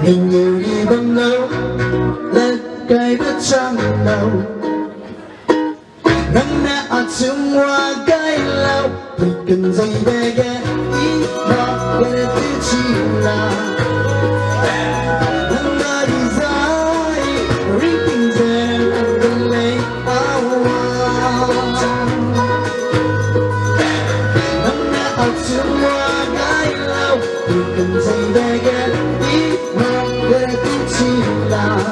Ning Ngeu đi Bamlau lên cây đất trăng đầu nắng nè ở chung hoa cây lau thì cần gì để ghé ý đó để thứ chi là nắng đã đi dài ring tình dần anh vẫn lấy áo nắng nè ở chung hoa cây lau thì cần gì để ghé ý đó để thứ chi là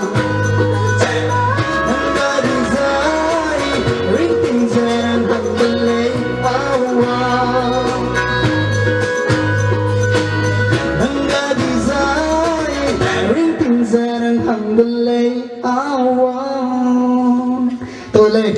tôi lên